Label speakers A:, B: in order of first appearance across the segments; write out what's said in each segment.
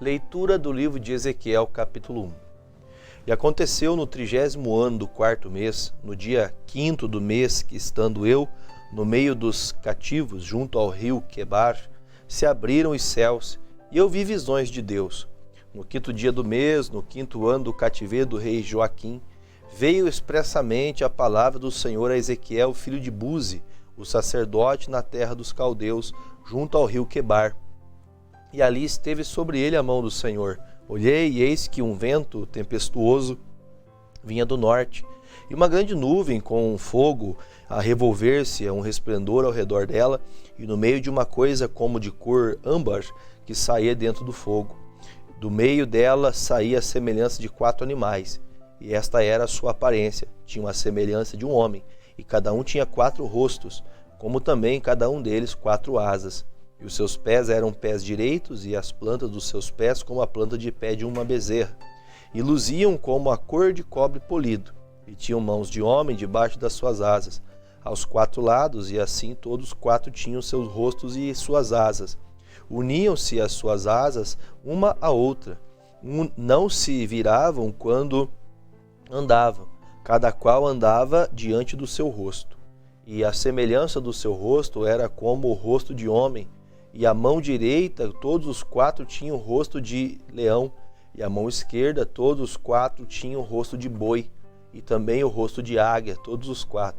A: Leitura do livro de Ezequiel, capítulo 1. E aconteceu no 30º ano do 4º mês, no dia 5º do mês, que estando eu no meio dos cativos, junto ao rio Quebar, se abriram os céus, e eu vi visões de Deus. No 5º dia do mês, no 5º ano do cativeiro do rei Joaquim, veio expressamente a palavra do Senhor a Ezequiel, filho de Buzi, o sacerdote, na terra dos caldeus, junto ao rio Quebar. E ali esteve sobre ele a mão do Senhor. Olhei, e eis que um vento tempestuoso vinha do norte, e uma grande nuvem com um fogo a revolver-se, um resplendor ao redor dela, e no meio de uma coisa como de cor âmbar, que saía dentro do fogo. Do meio dela saía a semelhança de 4 animais, e esta era a sua aparência. Tinha a semelhança de um homem, e cada um tinha 4 rostos, como também cada um deles 4 asas. E os seus pés eram pés direitos, e as plantas dos seus pés como a planta de pé de uma bezerra. E luziam como a cor de cobre polido, e tinham mãos de homem debaixo das suas asas, aos 4 lados, e assim todos 4 tinham seus rostos e suas asas. Uniam-se as suas asas uma à outra, não se viravam quando andavam, cada qual andava diante do seu rosto. E a semelhança do seu rosto era como o rosto de homem, e a mão direita, todos os 4 tinham o rosto de leão, e a mão esquerda, todos os 4 tinham o rosto de boi, e também o rosto de águia, todos os 4.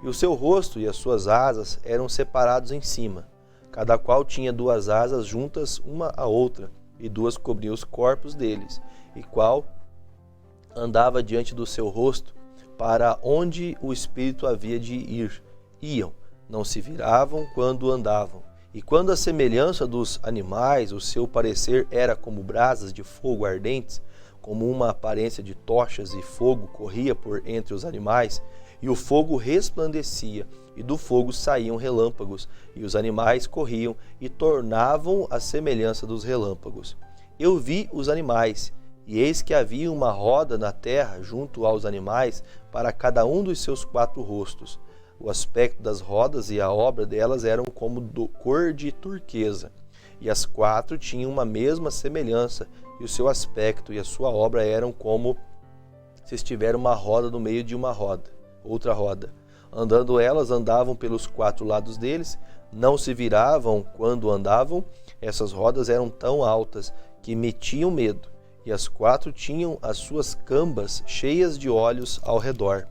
A: E o seu rosto e as suas asas eram separados em cima, cada qual tinha 2 asas juntas uma à outra, e 2 cobriam os corpos deles, e qual andava diante do seu rosto, para onde o espírito havia de ir. Iam, não se viravam quando andavam. E quando a semelhança dos animais, o seu parecer era como brasas de fogo ardentes, como uma aparência de tochas, e fogo corria por entre os animais, e o fogo resplandecia, e do fogo saíam relâmpagos, e os animais corriam e tornavam a semelhança dos relâmpagos. Eu vi os animais, e eis que havia uma roda na terra junto aos animais, para cada um dos seus 4 rostos. O aspecto das rodas e a obra delas eram como cor de turquesa, e as 4 tinham uma mesma semelhança, e o seu aspecto e a sua obra eram como se estivesse uma roda no meio de uma roda, outra roda. Andando elas, andavam pelos 4 lados deles, não se viravam quando andavam. Essas rodas eram tão altas que metiam medo, e as 4 tinham as suas cambas cheias de olhos ao redor.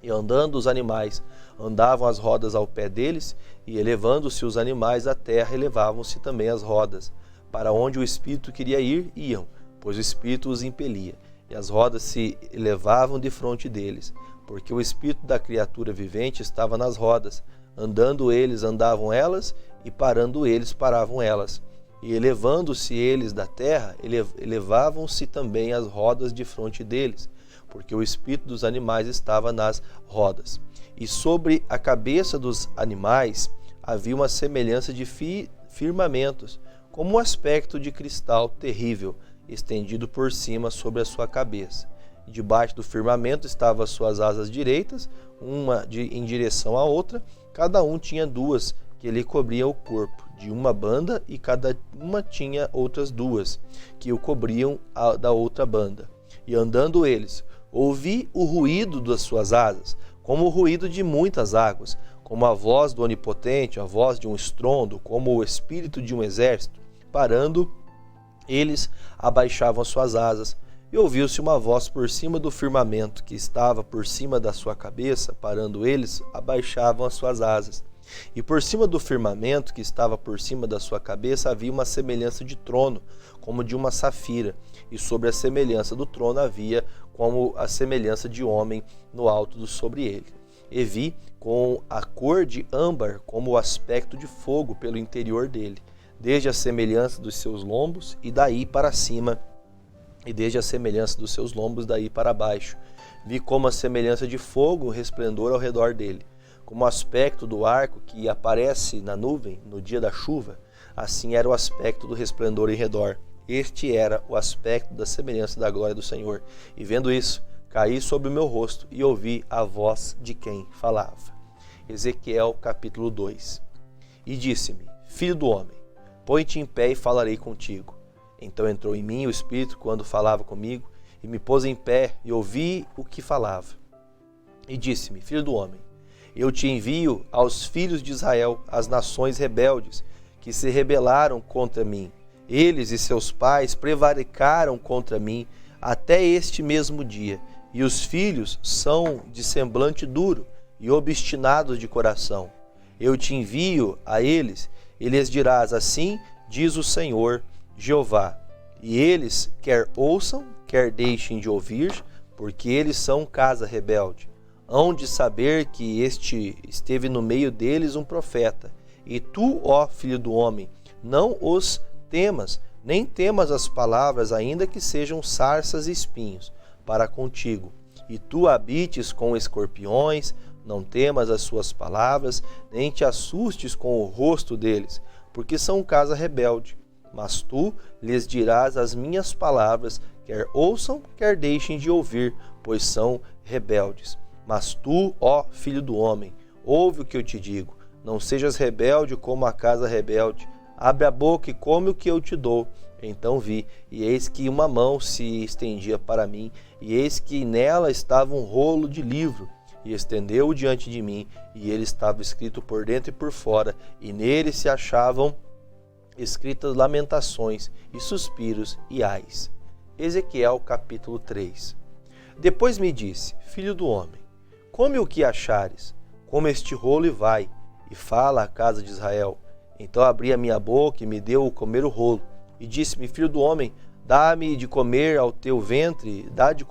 A: E andando os animais, andavam as rodas ao pé deles, e elevando-se os animais à terra, elevavam-se também as rodas. Para onde o espírito queria ir, iam, pois o espírito os impelia, e as rodas se elevavam defronte deles, porque o espírito da criatura vivente estava nas rodas. Andando eles, andavam elas, e parando eles, paravam elas. E elevando-se eles da terra, elevavam-se também as rodas defronte deles, porque o espírito dos animais estava nas rodas. E sobre a cabeça dos animais havia uma semelhança de firmamentos, como um aspecto de cristal terrível, estendido por cima sobre a sua cabeça. E debaixo do firmamento estavam as suas asas direitas, uma em direção à outra, cada um tinha 2 que lhe cobriam o corpo, de uma banda, e cada uma tinha outras 2 que o cobriam da outra banda. E andando eles, ouvi o ruído das suas asas, como o ruído de muitas águas, como a voz do Onipotente, a voz de um estrondo, como o espírito de um exército. Parando, eles abaixavam as suas asas, e ouviu-se uma voz por cima do firmamento, que estava por cima da sua cabeça. Parando eles, abaixavam as suas asas. E por cima do firmamento, que estava por cima da sua cabeça, havia uma semelhança de trono, como de uma safira, e sobre a semelhança do trono havia como a semelhança de homem no alto do sobre ele. E vi com a cor de âmbar, como o aspecto de fogo pelo interior dele, desde a semelhança dos seus lombos e daí para cima, e desde a semelhança dos seus lombos daí para baixo. Vi como a semelhança de fogo, um resplendor ao redor dele, como o aspecto do arco que aparece na nuvem no dia da chuva, assim era o aspecto do resplendor em redor. Este era o aspecto da semelhança da glória do Senhor. E vendo isso, caí sobre o meu rosto e ouvi a voz de quem falava. Ezequiel capítulo 2. E disse-me: Filho do homem, põe-te em pé e falarei contigo. Então entrou em mim o Espírito quando falava comigo, e me pôs em pé, e ouvi o que falava. E disse-me: Filho do homem, eu te envio aos filhos de Israel, as nações rebeldes, que se rebelaram contra mim. Eles e seus pais prevaricaram contra mim até este mesmo dia, e os filhos são de semblante duro e obstinados de coração. Eu te envio a eles, e lhes dirás: assim diz o Senhor Jeová. E eles quer ouçam, quer deixem de ouvir, porque eles são casa rebelde. Hão de saber que esteve no meio deles um profeta. E tu, ó filho do homem, não os temas, nem temas as palavras, ainda que sejam sarças e espinhos, para contigo. E tu habites com escorpiões, não temas as suas palavras, nem te assustes com o rosto deles, porque são casa rebelde. Mas tu lhes dirás as minhas palavras, quer ouçam, quer deixem de ouvir, pois são rebeldes. Mas tu, ó filho do homem, ouve o que eu te digo. Não sejas rebelde como a casa rebelde. Abre a boca e come o que eu te dou. Então vi, e eis que uma mão se estendia para mim, e eis que nela estava um rolo de livro, e estendeu-o diante de mim, e ele estava escrito por dentro e por fora, e nele se achavam escritas lamentações e suspiros e ais. Ezequiel capítulo 3. Depois me disse: Filho do homem, come o que achares, come este rolo e vai, e fala à casa de Israel. Então abri a minha boca e me deu a comer o rolo, e disse-me: Filho do homem, dá-me de comer ao teu ventre, dá de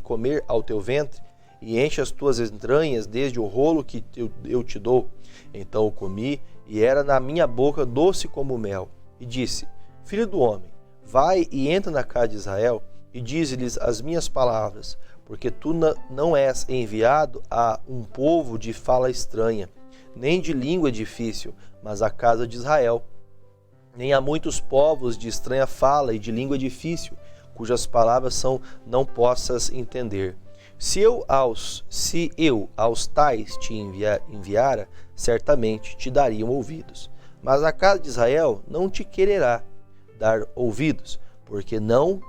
A: comer ao teu ventre, e enche as tuas entranhas desde o rolo que eu te dou. Então o comi, e era na minha boca doce como mel. E disse: Filho do homem, vai e entra na casa de Israel, e dize-lhes as minhas palavras, porque tu não és enviado a um povo de fala estranha, nem de língua difícil, mas à casa de Israel. Nem a muitos povos de estranha fala e de língua difícil, cujas palavras não possas entender. Se eu aos tais te enviara, certamente te dariam ouvidos. Mas a casa de Israel não te quererá dar ouvidos, porque não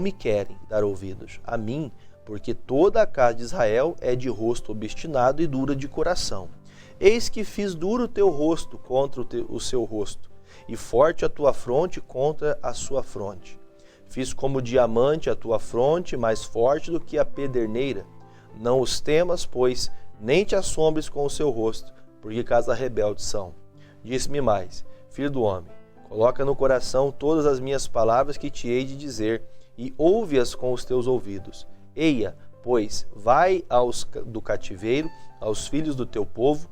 A: me querem dar ouvidos a mim, porque toda a casa de Israel é de rosto obstinado e dura de coração. Eis que fiz duro o teu rosto contra o seu rosto, e forte a tua fronte contra a sua fronte. Fiz como diamante a tua fronte, mais forte do que a pederneira. Não os temas, pois, nem te assombres com o seu rosto, porque casa rebelde são. Disse-me mais: Filho do homem, coloca no coração todas as minhas palavras que te hei de dizer, e ouve-as com os teus ouvidos. Eia, pois, vai do cativeiro, aos filhos do teu povo,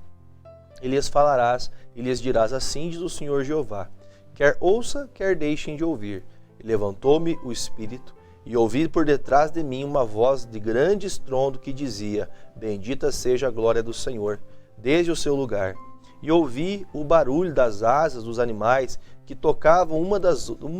A: e lhes falarás, e lhes dirás: assim diz o Senhor Jeová. Quer ouça, quer deixem de ouvir. E levantou-me o Espírito, e ouvi por detrás de mim uma voz de grande estrondo que dizia: Bendita seja a glória do Senhor, desde o seu lugar. E ouvi o barulho das asas dos animais que tocavam uma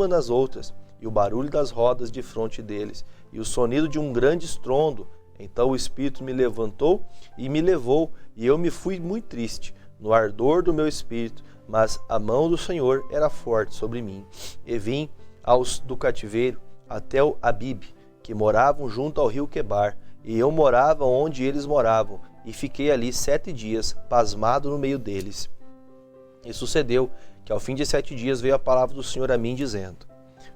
A: nas outras, e o barulho das rodas de fronte deles, e o sonido de um grande estrondo. Então o Espírito me levantou e me levou, e eu me fui muito triste, no ardor do meu espírito, mas a mão do Senhor era forte sobre mim. E vim aos do cativeiro até o Abibe, que moravam junto ao rio Quebar, e eu morava onde eles moravam, e fiquei ali 7 dias, pasmado no meio deles. E sucedeu que ao fim de 7 dias veio a palavra do Senhor a mim, dizendo: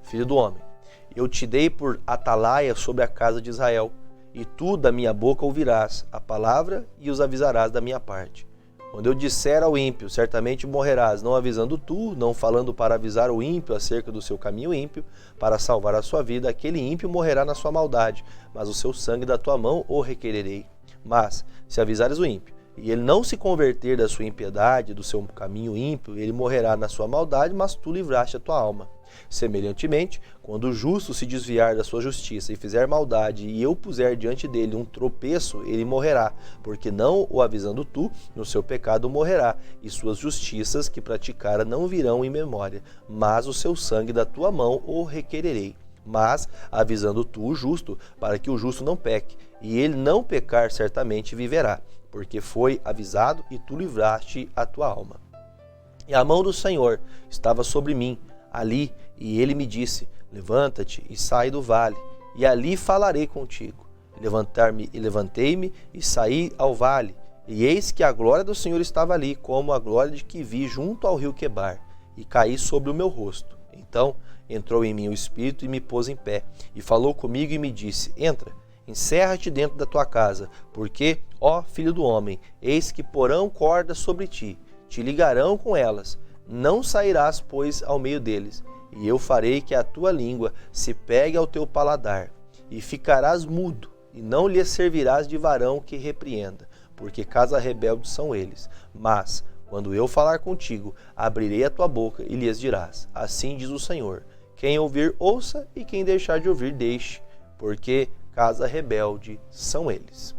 A: Filho do homem, eu te dei por atalaia sobre a casa de Israel, e tu da minha boca ouvirás a palavra e os avisarás da minha parte. Quando eu disser ao ímpio, certamente morrerás, não avisando tu, não falando para avisar o ímpio acerca do seu caminho ímpio, para salvar a sua vida, aquele ímpio morrerá na sua maldade, mas o seu sangue da tua mão o requererei. Mas, se avisares o ímpio, e ele não se converter da sua impiedade, do seu caminho ímpio, ele morrerá na sua maldade, mas tu livraste a tua alma. Semelhantemente, quando o justo se desviar da sua justiça e fizer maldade, e eu puser diante dele um tropeço, ele morrerá, porque não o avisando tu, no seu pecado morrerá, e suas justiças que praticara não virão em memória, mas o seu sangue da tua mão o requererei. Mas, avisando tu o justo, para que o justo não peque, e ele não pecar certamente viverá, porque foi avisado e tu livraste a tua alma. E a mão do Senhor estava sobre mim, ali, e ele me disse: levanta-te e sai do vale, e ali falarei contigo. Levantei-me e saí ao vale, e eis que a glória do Senhor estava ali, como a glória de que vi junto ao rio Quebar, e caí sobre o meu rosto. Então entrou em mim o Espírito e me pôs em pé, e falou comigo e me disse: entra, encerra-te dentro da tua casa, porque, ó filho do homem, eis que porão cordas sobre ti, te ligarão com elas, não sairás, pois, ao meio deles, e eu farei que a tua língua se pegue ao teu paladar, e ficarás mudo, e não lhes servirás de varão que repreenda, porque casa rebelde são eles. Mas, quando eu falar contigo, abrirei a tua boca e lhes dirás: assim diz o Senhor, quem ouvir, ouça, e quem deixar de ouvir, deixe, porque casa rebelde são eles.